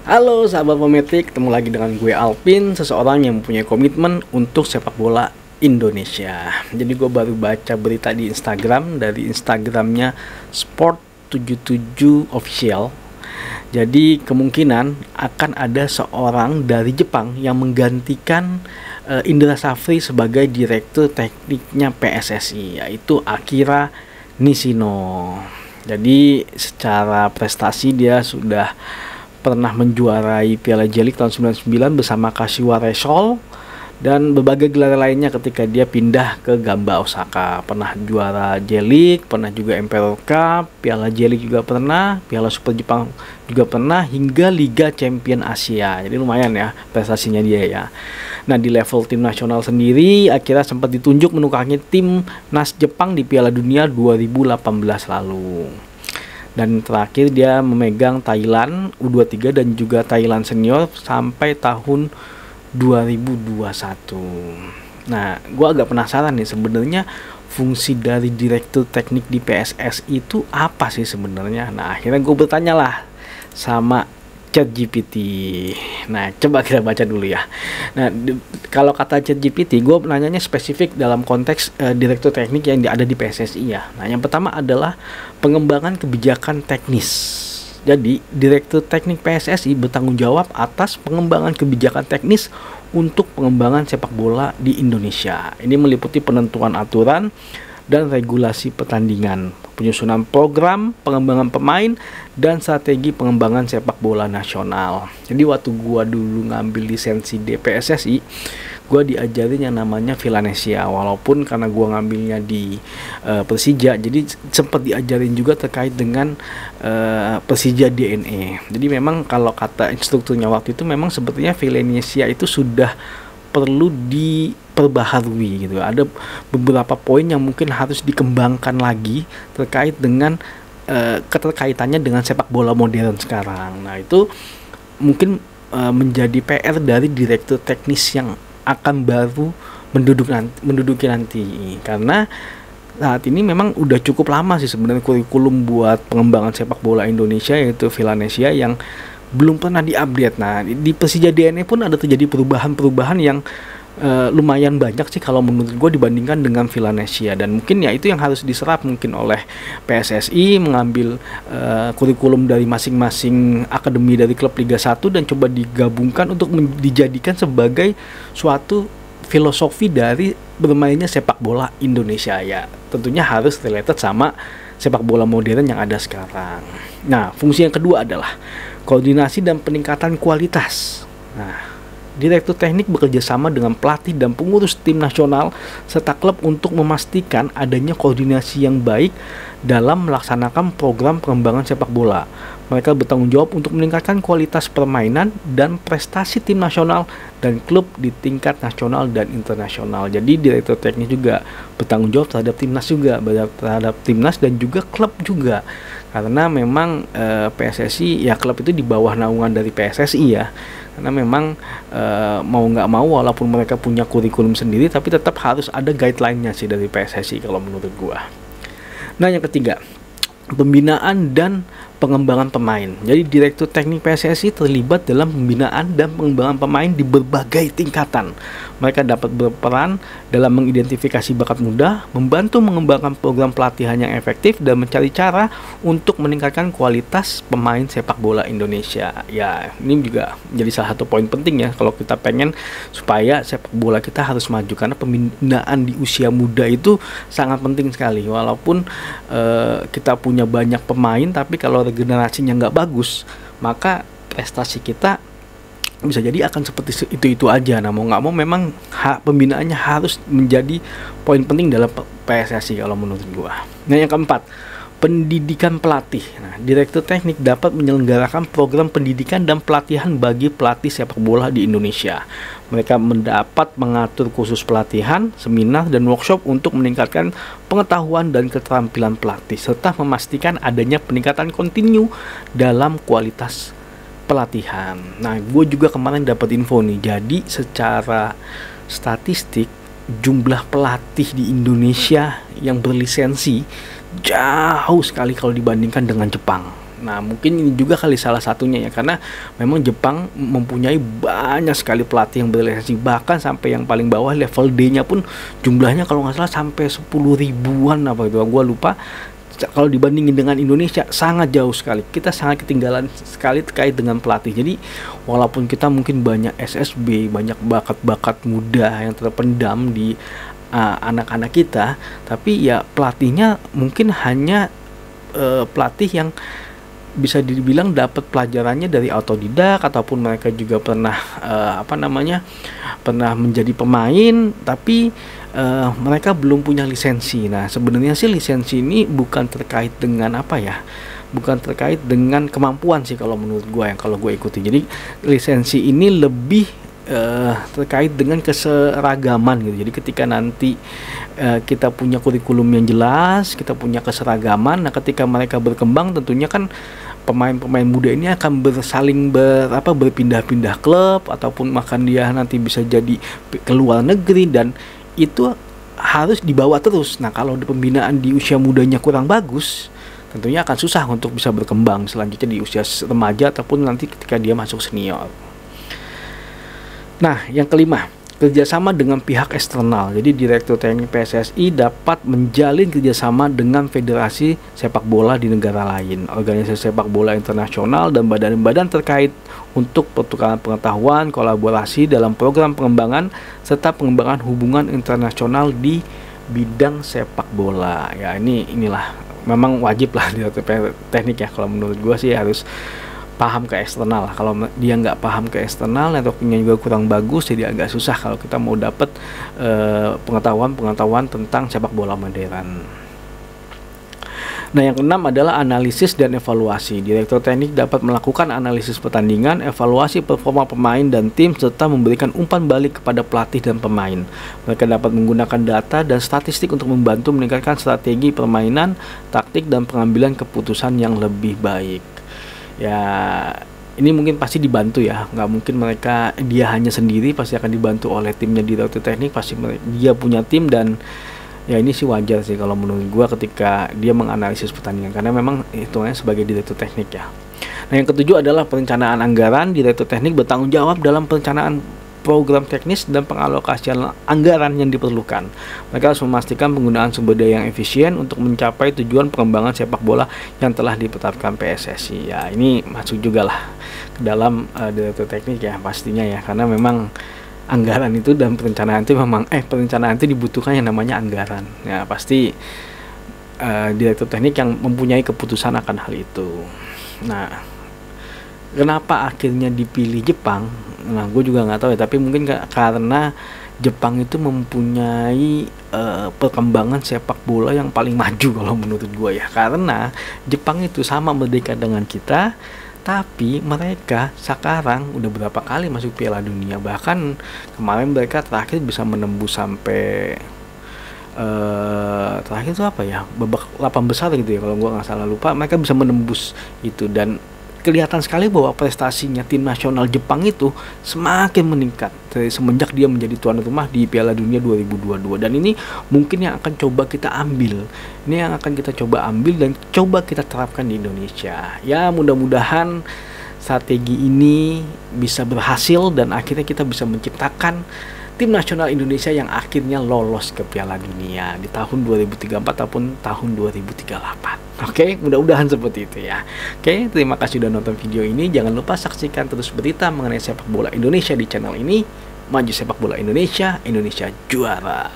Halo sahabat Pometik, ketemu lagi dengan gue Alpin, seseorang yang mempunyai komitmen untuk sepak bola Indonesia. Jadi gue baru baca berita di Instagram, dari Instagramnya Sport77 Official. Jadi kemungkinan akan ada seorang dari Jepang yang menggantikan Indra Safri sebagai direktur tekniknya PSSI, yaitu Akira Nishino. Jadi secara prestasi dia sudah pernah menjuarai Piala J League tahun 99 bersama Kashiwa Reysol dan berbagai gelar lainnya ketika dia pindah ke Gamba Osaka. Pernah juara J League, pernah juga Emperor Cup, Piala J League juga pernah, Piala Super Jepang juga pernah, hingga Liga Champion Asia. Jadi lumayan ya prestasinya dia ya. Nah, di level tim nasional sendiri akhirnya sempat ditunjuk menukangi tim Nas Jepang di Piala Dunia 2018 lalu. Dan terakhir dia memegang Thailand U23 dan juga Thailand Senior sampai tahun 2021. Nah, gue agak penasaran nih sebenarnya fungsi dari direktur teknik di PSSI itu apa sih sebenarnya. Nah, akhirnya gue bertanya lah sama ChatGPT. Nah, coba kita baca dulu ya. Nah, kalau kata ChatGPT, gue nanyanya spesifik dalam konteks direktur teknik yang ada di PSSI ya. Nah, yang pertama adalah pengembangan kebijakan teknis. Jadi, direktur teknik PSSI bertanggung jawab atas pengembangan kebijakan teknis untuk pengembangan sepak bola di Indonesia. Ini meliputi penentuan aturan dan regulasi pertandingan, penyusunan program, pengembangan pemain, dan strategi pengembangan sepak bola nasional. Jadi waktu gua dulu ngambil lisensi di PSSI, gua diajarin yang namanya Villanesia. Walaupun karena gua ngambilnya di Persija, jadi sempat diajarin juga terkait dengan Persija DNA. Jadi memang kalau kata instrukturnya waktu itu memang sepertinya Villanesia itu sudah perlu diperbaharui gitu. Ada beberapa poin yang mungkin harus dikembangkan lagi terkait dengan keterkaitannya dengan sepak bola modern sekarang. Nah, itu mungkin menjadi PR dari direktur teknis yang akan baru menduduki nanti, karena saat ini memang udah cukup lama sih sebenarnya kurikulum buat pengembangan sepak bola Indonesia, yaitu Villanesia, yang belum pernah diupdate. Nah, di Persija DNA pun ada terjadi perubahan-perubahan yang lumayan banyak sih kalau menurut gue dibandingkan dengan Villanesia, dan mungkin ya itu yang harus diserap mungkin oleh PSSI, mengambil kurikulum dari masing-masing akademi dari klub Liga 1 dan coba digabungkan untuk dijadikan sebagai suatu filosofi dari bermainnya sepak bola Indonesia ya. Tentunya harus related sama sepak bola modern yang ada sekarang. Nah, fungsi yang kedua adalah koordinasi dan peningkatan kualitas. Nah, direktur teknik bekerja sama dengan pelatih dan pengurus tim nasional serta klub untuk memastikan adanya koordinasi yang baik dalam melaksanakan program pengembangan sepak bola. Mereka bertanggung jawab untuk meningkatkan kualitas permainan dan prestasi tim nasional dan klub di tingkat nasional dan internasional. Jadi direktur teknik juga bertanggung jawab terhadap timnas juga, terhadap timnas dan juga klub juga. Karena memang PSSI ya, klub itu di bawah naungan dari PSSI ya. Karena memang mau nggak mau walaupun mereka punya kurikulum sendiri, tapi tetap harus ada guideline-nya sih dari PSSI kalau menurut gua. Nah, yang ketiga, pembinaan dan pengembangan pemain. Jadi direktur teknik PSSI terlibat dalam pembinaan dan pengembangan pemain di berbagai tingkatan. Mereka dapat berperan dalam mengidentifikasi bakat muda, membantu mengembangkan program pelatihan yang efektif, dan mencari cara untuk meningkatkan kualitas pemain sepak bola Indonesia. Ya, ini juga jadi salah satu poin penting ya kalau kita pengen supaya sepak bola kita harus maju, karena pembinaan di usia muda itu sangat penting sekali. Walaupun kita punya banyak pemain, tapi kalau regenerasinya nggak bagus, maka prestasi kita bisa jadi akan seperti itu aja. Nah, mau nggak mau memang pembinaannya harus menjadi poin penting dalam PSSI kalau menurut gua. Nah, yang keempat, pendidikan pelatih. Nah, direktur teknik dapat menyelenggarakan program pendidikan dan pelatihan bagi pelatih sepak bola di Indonesia. Mereka mendapat mengatur kursus pelatihan, seminar, dan workshop untuk meningkatkan pengetahuan dan keterampilan pelatih, serta memastikan adanya peningkatan kontinu dalam kualitas pelatihan. Nah, gue juga kemarin dapat info nih. Jadi secara statistik jumlah pelatih di Indonesia yang berlisensi jauh sekali kalau dibandingkan dengan Jepang. Nah, mungkin ini juga kali salah satunya ya, karena memang Jepang mempunyai banyak sekali pelatih yang berlisensi, bahkan sampai yang paling bawah level D-nya pun jumlahnya kalau nggak salah sampai 10 ribuan apa itu, gua lupa. Kalau dibandingin dengan Indonesia sangat jauh sekali. Kita sangat ketinggalan sekali terkait dengan pelatih. Jadi walaupun kita mungkin banyak SSB, banyak bakat-bakat muda yang terpendam di anak-anak kita, tapi ya pelatihnya mungkin hanya pelatih yang bisa dibilang dapat pelajarannya dari autodidak, ataupun mereka juga pernah pernah menjadi pemain, tapi mereka belum punya lisensi. Nah, sebenarnya sih lisensi ini bukan terkait dengan bukan terkait dengan kemampuan sih kalau menurut gue, yang kalau gue ikuti. Jadi lisensi ini lebih terkait dengan keseragaman gitu. Jadi ketika nanti kita punya kurikulum yang jelas, kita punya keseragaman, nah ketika mereka berkembang tentunya kan pemain-pemain muda ini akan berpindah-pindah klub, ataupun makan dia nanti bisa jadi ke luar negeri, dan itu harus dibawa terus. Nah, kalau pembinaan di usia mudanya kurang bagus, tentunya akan susah untuk bisa berkembang selanjutnya di usia remaja ataupun nanti ketika dia masuk senior. Nah, yang kelima, kerjasama dengan pihak eksternal. Jadi Direktur Teknik PSSI dapat menjalin kerjasama dengan federasi sepak bola di negara lain, organisasi sepak bola internasional, dan badan-badan terkait untuk pertukaran pengetahuan, kolaborasi dalam program pengembangan, serta pengembangan hubungan internasional di bidang sepak bola. Ya, inilah memang wajib lah Direktur Teknik ya, kalau menurut gue sih harus paham ke eksternal. Kalau dia nggak paham ke eksternal, networkingnya juga kurang bagus, jadi agak susah kalau kita mau dapat pengetahuan tentang sepak bola modern. Nah, yang keenam adalah analisis dan evaluasi. Direktur teknik dapat melakukan analisis pertandingan, evaluasi performa pemain dan tim, serta memberikan umpan balik kepada pelatih dan pemain. Mereka dapat menggunakan data dan statistik untuk membantu meningkatkan strategi permainan, taktik, dan pengambilan keputusan yang lebih baik. Ya, ini mungkin pasti dibantu ya, nggak mungkin dia hanya sendiri, pasti akan dibantu oleh timnya Direktur Teknik, pasti dia punya tim, dan ya ini sih wajar sih kalau menurut gua ketika dia menganalisis pertandingan, karena memang hitungannya sebagai Direktur Teknik ya. Nah, yang ketujuh adalah perencanaan anggaran. Direktur Teknik bertanggung jawab dalam perencanaan program teknis dan pengalokasian anggaran yang diperlukan. Mereka harus memastikan penggunaan sumber daya yang efisien untuk mencapai tujuan pengembangan sepak bola yang telah ditetapkan PSSI. Ya, ini masuk juga lah ke dalam Direktur Teknik ya pastinya ya, karena memang anggaran itu dan perencanaan itu dibutuhkan yang namanya anggaran. Ya, pasti Direktur Teknik yang mempunyai keputusan akan hal itu. Nah, kenapa akhirnya dipilih Jepang? Nah, gue juga nggak tahu ya, tapi mungkin karena Jepang itu mempunyai perkembangan sepak bola yang paling maju kalau menurut gue ya, karena Jepang itu sama merdeka dengan kita, tapi mereka sekarang udah berapa kali masuk Piala Dunia, bahkan kemarin mereka terakhir bisa menembus sampai terakhir itu babak 8 besar gitu ya kalau gue nggak salah, lupa, mereka bisa menembus itu, dan kelihatan sekali bahwa prestasinya tim nasional Jepang itu semakin meningkat dari semenjak dia menjadi tuan rumah di Piala Dunia 2022, dan ini mungkin yang akan coba kita ambil, dan coba kita terapkan di Indonesia. Ya, mudah-mudahan strategi ini bisa berhasil dan akhirnya kita bisa menciptakan tim nasional Indonesia yang akhirnya lolos ke Piala Dunia di tahun 2034 ataupun tahun 2038. Oke, mudah-mudahan seperti itu ya. Oke, terima kasih sudah nonton video ini. Jangan lupa saksikan terus berita mengenai sepak bola Indonesia di channel ini. Maju sepak bola Indonesia, Indonesia juara.